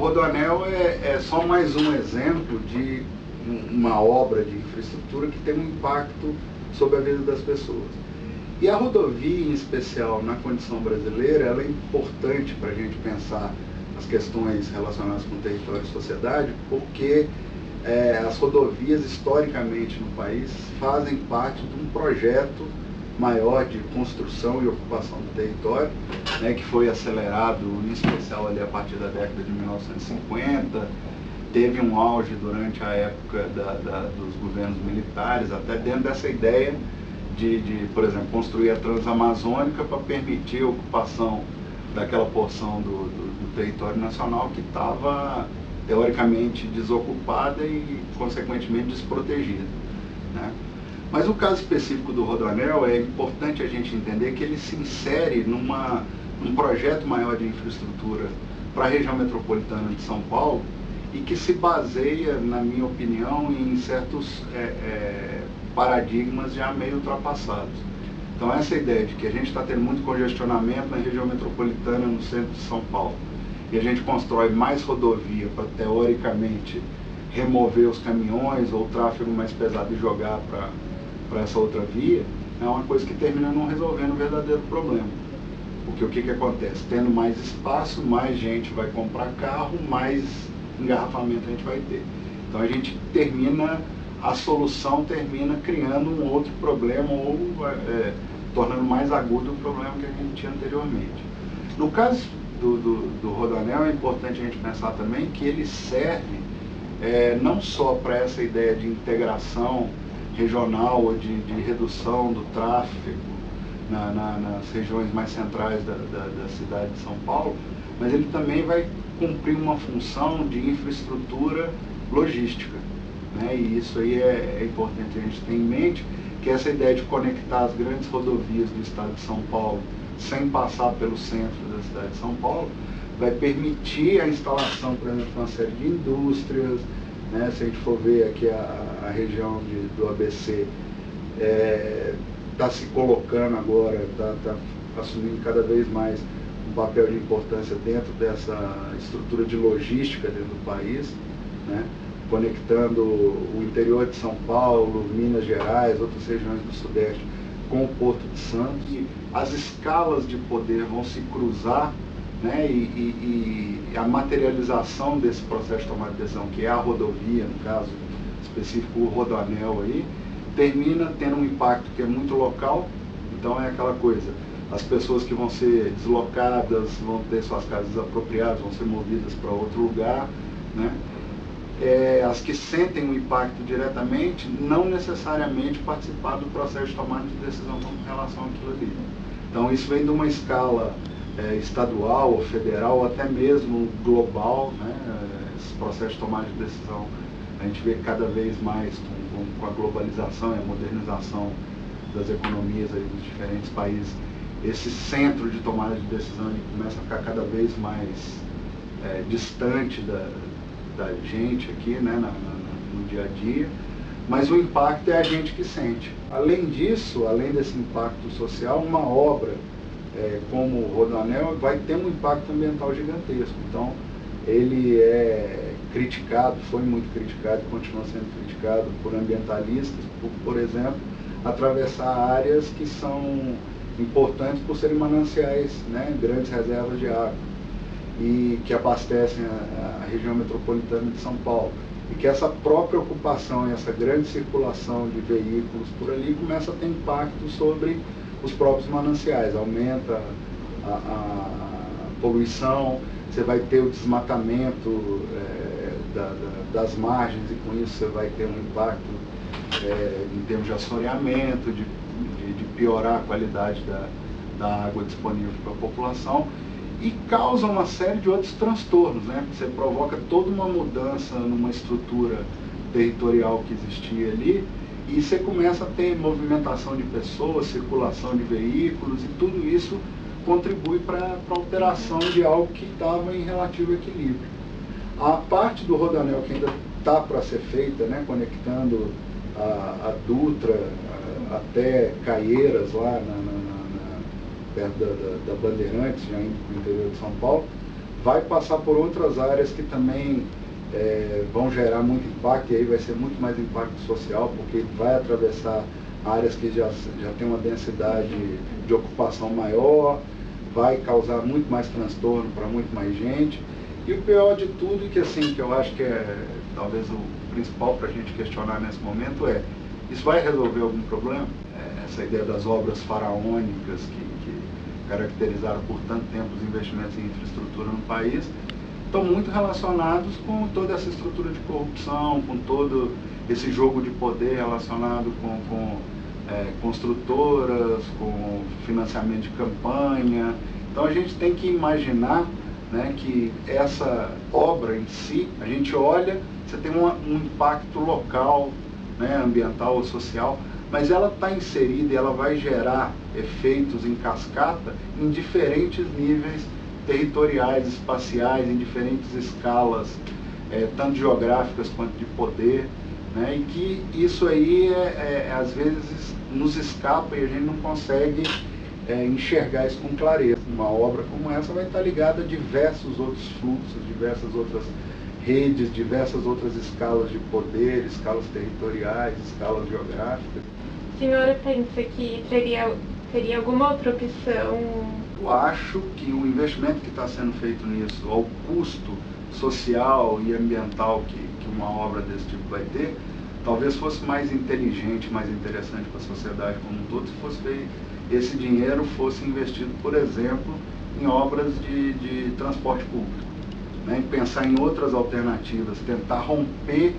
Rodoanel é só mais um exemplo de uma obra de infraestrutura que tem um impacto sobre a vida das pessoas. E a rodovia, em especial na condição brasileira, ela é importante para a gente pensar as questões relacionadas com território e sociedade, porque as rodovias, historicamente no país, fazem parte de um projeto maior de construção e ocupação do território, né, que foi acelerado, em especial ali a partir da década de 1950, teve um auge durante a época dos governos militares, até dentro dessa ideia de, por exemplo, construir a Transamazônica para permitir a ocupação daquela porção do território nacional que estava, teoricamente, desocupada e, consequentemente, desprotegida, né? Mas o caso específico do Rodoanel, é importante a gente entender que ele se insere num projeto maior de infraestrutura para a região metropolitana de São Paulo e que se baseia, na minha opinião, em certos paradigmas já meio ultrapassados. Então essa ideia de que a gente está tendo muito congestionamento na região metropolitana no centro de São Paulo e a gente constrói mais rodovia para, teoricamente, remover os caminhões ou o tráfego mais pesado e jogar para essa outra via, é uma coisa que termina não resolvendo o verdadeiro problema. Porque o que acontece? Tendo mais espaço, mais gente vai comprar carro, mais engarrafamento a gente vai ter. Então a solução termina criando um outro problema ou tornando mais agudo o problema que a gente tinha anteriormente. No caso do Rodoanel, é importante a gente pensar também que ele serve não só para essa ideia de integração regional ou de redução do tráfego nas regiões mais centrais da cidade de São Paulo, mas ele também vai cumprir uma função de infraestrutura logística, né? E isso aí é importante a gente ter em mente, que essa ideia de conectar as grandes rodovias do estado de São Paulo sem passar pelo centro da cidade de São Paulo, vai permitir a instalação, por exemplo, de uma série de indústrias, né? Se a gente for ver aqui a região do ABC, está se colocando agora, está assumindo cada vez mais um papel de importância dentro dessa estrutura de logística dentro do país, né? Conectando o interior de São Paulo, Minas Gerais, outras regiões do Sudeste com o Porto de Santos. E as escalas de poder vão se cruzar, né? E a materialização desse processo de tomada de decisão, que é a rodovia, no caso específico o Rodoanel aí, termina tendo um impacto que é muito local. Então é aquela coisa, as pessoas que vão ser deslocadas, vão ter suas casas desapropriadas, vão ser movidas para outro lugar, né? As que sentem o impacto diretamente, não necessariamente participar do processo de tomada de decisão com relação àquilo ali. Então isso vem de uma escala estadual ou federal, ou até mesmo global, né? Esse processo de tomada de decisão a gente vê cada vez mais com a globalização e a modernização das economias aí dos diferentes países, esse centro de tomada de decisão ele começa a ficar cada vez mais distante da gente aqui, né, no dia a dia, mas o impacto é a gente que sente. Além disso, além desse impacto social, uma obra como o Rodoanel vai ter um impacto ambiental gigantesco. Então, ele é criticado, foi muito criticado e continua sendo criticado por ambientalistas, por exemplo, atravessar áreas que são importantes por serem mananciais, né, grandes reservas de água, e que abastecem a região metropolitana de São Paulo. E que essa própria ocupação e essa grande circulação de veículos por ali começa a ter impacto sobre os próprios mananciais, aumenta a poluição, você vai ter o desmatamento das margens e com isso você vai ter um impacto em termos de assoreamento, de piorar a qualidade da água disponível para a população e causa uma série de outros transtornos, né? Você provoca toda uma mudança numa estrutura territorial que existia ali e você começa a ter movimentação de pessoas, circulação de veículos e tudo isso contribui para a alteração de algo que estava em relativo equilíbrio. A parte do Rodoanel que ainda está para ser feita, né, conectando a Dutra até Caieiras, lá perto da Bandeirantes, já indo para o interior de São Paulo, vai passar por outras áreas que também vão gerar muito impacto, e aí vai ser muito mais impacto social, porque vai atravessar áreas que já tem uma densidade de ocupação maior, vai causar muito mais transtorno para muito mais gente. E o pior de tudo, que assim, que eu acho que é talvez o principal para a gente questionar nesse momento isso vai resolver algum problema? Essa ideia das obras faraônicas que caracterizaram por tanto tempo os investimentos em infraestrutura no país, estão muito relacionados com toda essa estrutura de corrupção, com todo esse jogo de poder relacionado com construtoras, com financiamento de campanha. Então a gente tem que imaginar, né, que essa obra em si, a gente olha, você tem um impacto local, né, ambiental ou social, mas ela está inserida e ela vai gerar efeitos em cascata em diferentes níveis territoriais, espaciais, em diferentes escalas, tanto geográficas quanto de poder, né, e que isso aí às vezes nos escapa e a gente não consegue enxergar isso com clareza. Uma obra como essa vai estar ligada a diversos outros fluxos, diversas outras redes, diversas outras escalas de poder, escalas territoriais, escalas geográficas. O senhor pensa que teria alguma outra opção? Eu acho que o investimento que está sendo feito nisso, ao custo social e ambiental que uma obra desse tipo vai ter, talvez fosse mais inteligente, mais interessante para a sociedade como um todo, se fosse esse dinheiro fosse investido, por exemplo, em obras de transporte público, né? E pensar em outras alternativas, tentar romper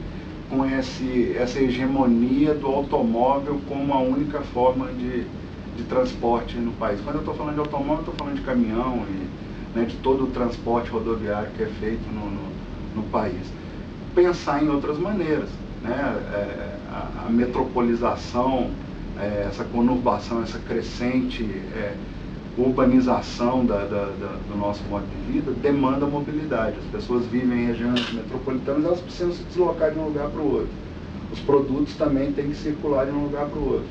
com essa hegemonia do automóvel como a única forma de transporte no país. Quando eu estou falando de automóvel, eu estou falando de caminhão e, né, de todo o transporte rodoviário que é feito no país. Pensar em outras maneiras, né? A metropolização, essa conurbação, essa crescente urbanização do nosso modo de vida demanda mobilidade. As pessoas vivem em regiões metropolitanas, elas precisam se deslocar de um lugar para o outro. Os produtos também têm que circular de um lugar para o outro.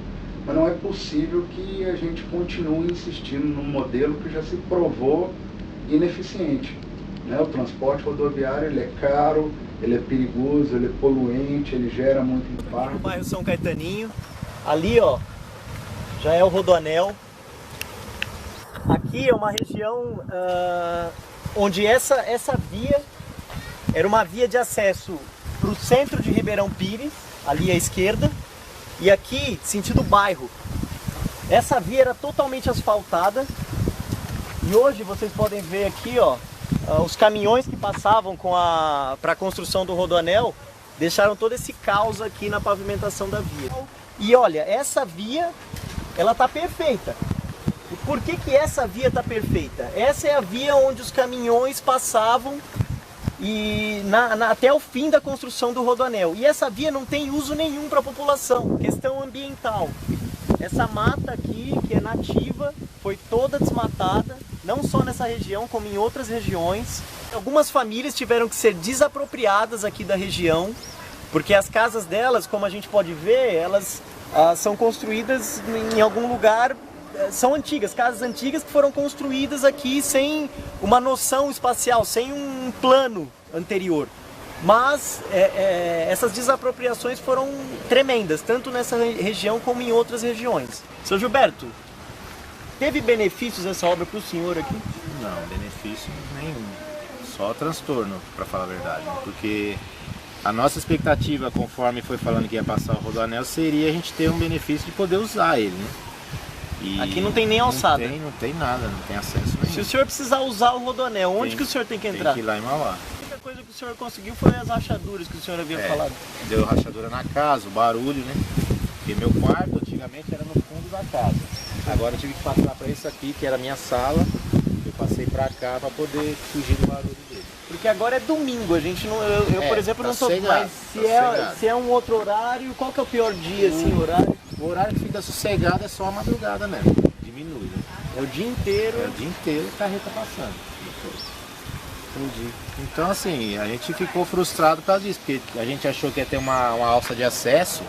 Mas não é possível que a gente continue insistindo num modelo que já se provou ineficiente, né? O transporte rodoviário, ele é caro, ele é perigoso, ele é poluente, ele gera muito impacto. No bairro São Caetaninho, ali ó, já é o Rodoanel. Aqui é uma região onde essa via era uma via de acesso para o centro de Ribeirão Pires, ali à esquerda, e aqui, sentido bairro. Essa via era totalmente asfaltada e hoje vocês podem ver aqui, ó, os caminhões que passavam para a construção do Rodoanel deixaram todo esse caos aqui na pavimentação da via. E olha, essa via, ela tá perfeita. E por que essa via tá perfeita? Essa é a via onde os caminhões passavam e até o fim da construção do Rodoanel. E essa via não tem uso nenhum para a população, questão ambiental. Essa mata aqui, que é nativa, foi toda desmatada, não só nessa região, como em outras regiões. Algumas famílias tiveram que ser desapropriadas aqui da região, porque as casas delas, como a gente pode ver, elas são construídas em algum lugar, são antigas, casas antigas que foram construídas aqui sem uma noção espacial, sem um plano anterior. Mas essas desapropriações foram tremendas, tanto nessa região como em outras regiões. Seu Gilberto, teve benefícios essa obra para o senhor aqui? Não, benefício nenhum, só transtorno, para falar a verdade, porque a nossa expectativa, conforme foi falando que ia passar o Rodoanel, seria a gente ter um benefício de poder usar ele, né? E aqui não tem nem alçada. Não tem nada, não tem acesso nenhum. Se o senhor precisar usar o Rodoanel, onde que o senhor tem que entrar? Tem que ir lá em Mauá. A única coisa que o senhor conseguiu foi as rachaduras que o senhor havia falado. Deu rachadura na casa, o barulho, né? Porque meu quarto antigamente era no fundo da casa. Agora eu tive que passar para isso aqui, que era a minha sala. Eu passei para cá para poder fugir do barulho dele. Porque agora é domingo, a gente não. Eu por exemplo, tá não sou. Sossegado, Mas se é um outro horário, qual que é o pior dia, assim, horário? O horário que fica sossegado é só a madrugada mesmo. Diminui, né? É o dia inteiro. É o dia inteiro a carreta passando. Entendi. Então assim, a gente ficou frustrado por causa disso, porque a gente achou que ia ter uma alça de acesso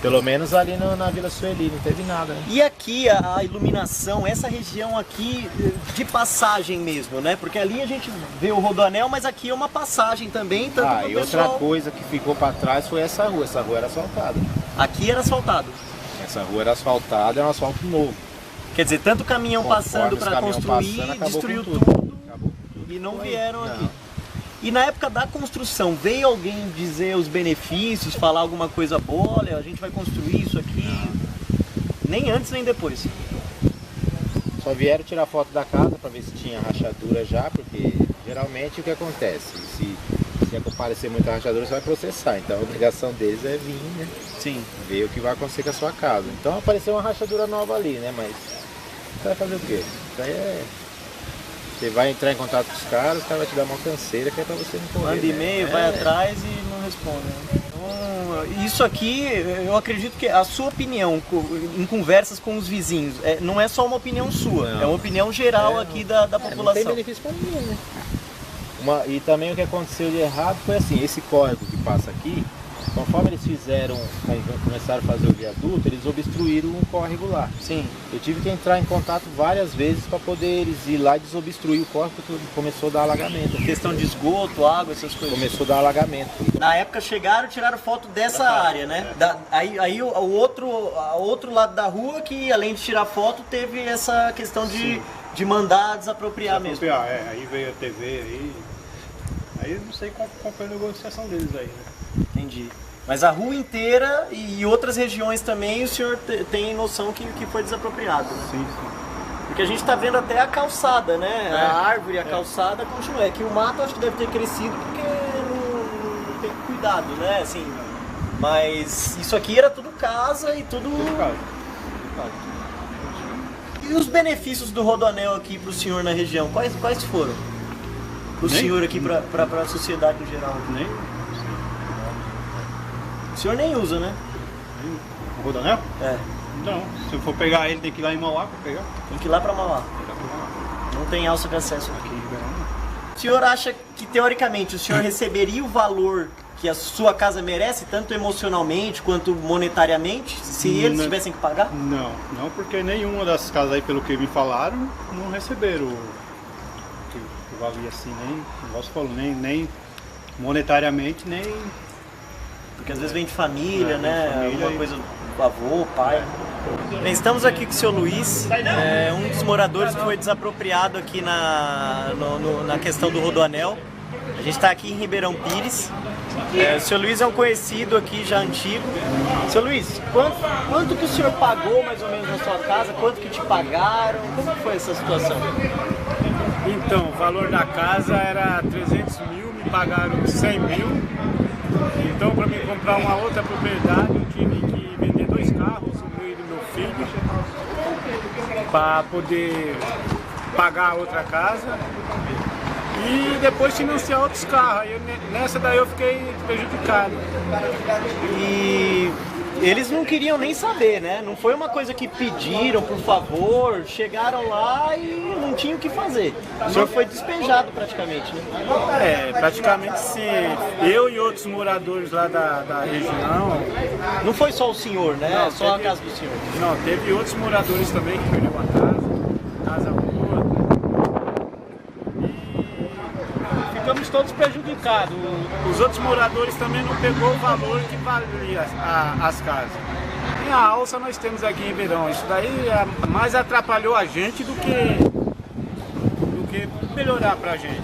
Pelo menos ali na Vila Sueli não teve nada, né? E aqui a iluminação, essa região aqui de passagem mesmo, né? Porque ali a gente vê o Rodoanel, mas aqui é uma passagem também, tanto pro E pessoal... outra coisa que ficou para trás foi essa rua era asfaltada. Aqui era asfaltado. Essa rua era asfaltada, é um asfalto novo. Quer dizer, tanto caminhão Conforme passando os para caminhões construir, passando, acabou destruiu com tudo Acabou com tudo. e não Foi. vieram aqui. E na época da construção, veio alguém dizer os benefícios, falar alguma coisa boa, olha, a gente vai construir isso aqui, nem antes nem depois. Só vieram tirar foto da casa para ver se tinha rachadura já, porque geralmente o que acontece? Se aparecer muita rachadura, você vai processar. Então a obrigação deles é vir, né? Sim. Ver o que vai acontecer com a sua casa. Então apareceu uma rachadura nova ali, né? Mas você vai fazer o quê? Isso aí é... Você vai entrar em contato com os caras vai te dar uma canseira que é pra você não correr. Manda e-mail, vai atrás e não responde. Então, isso aqui, eu acredito que a sua opinião em conversas com os vizinhos, não é só uma opinião sua, é uma opinião geral aqui da população. Não tem benefício pra ninguém, né? E também o que aconteceu de errado foi assim, esse córrego que passa aqui, conforme eles começaram a fazer o viaduto, eles obstruíram um córrego lá. Sim. Eu tive que entrar em contato várias vezes para poder eles ir lá e desobstruir o córrego, porque começou a dar alagamento. Questão de esgoto, água, essas coisas. Começou a dar alagamento. Na época chegaram e tiraram foto dessa área, né? Aí o outro lado da rua que, além de tirar foto, teve essa questão de mandar desapropriar mesmo. Aí veio a TV aí eu não sei qual foi a negociação deles aí, né? Entendi. Mas a rua inteira e outras regiões também o senhor tem noção que foi desapropriado, né? Sim. Porque a gente está vendo até a calçada, né? A árvore, a calçada continua. É que o mato acho que deve ter crescido porque não tem cuidado, né? Assim, mas isso aqui era tudo casa e tudo... Casa. E os benefícios do Rodoanel aqui para o senhor na região, quais foram? Para o senhor aqui, para a sociedade em geral? Nem. O senhor nem usa, né? O Rodoanel? É. Não. Se eu for pegar ele, tem que ir lá em Mauá para pegar. Tem que ir lá para Mauá. Não tem alça de acesso aqui. Aqui em Ribeirão, não. O senhor acha que, teoricamente, o senhor receberia o valor que a sua casa merece, tanto emocionalmente quanto monetariamente, se eles tivessem que pagar? Não, porque nenhuma das casas aí, pelo que me falaram, não receberam o que valia assim, nem, igual você falou, nem monetariamente, nem... Porque às vezes vem de família, né? Família Alguma coisa do avô, pai. Bem, estamos aqui com o seu Luiz, um dos moradores que foi desapropriado aqui na questão do Rodoanel. A gente está aqui em Ribeirão Pires. O seu Luiz é um conhecido aqui, já antigo. Seu Luiz, quanto que o senhor pagou mais ou menos na sua casa? Quanto que te pagaram? Como foi essa situação? Então, o valor da casa era 300 mil, me pagaram 100 mil. Então, para mim comprar uma outra propriedade, eu tive que vender 2 carros, o meu e do meu filho, para poder pagar a outra casa e depois financiar outros carros. Aí, nessa daí eu fiquei prejudicado. E eles não queriam nem saber, né? Não foi uma coisa que pediram, por favor, chegaram lá e não tinham o que fazer. O senhor foi despejado praticamente, né? Praticamente sim. Eu e outros moradores lá da região. Não foi só o senhor, né? Não, só a casa do senhor. Não, teve outros moradores também que perderam a casa boa. E ficamos todos prejudicados. Os outros moradores também não pegou o valor que valia as casas. E a alça nós temos aqui em Ribeirão. Isso daí mais atrapalhou a gente do que melhorar pra gente.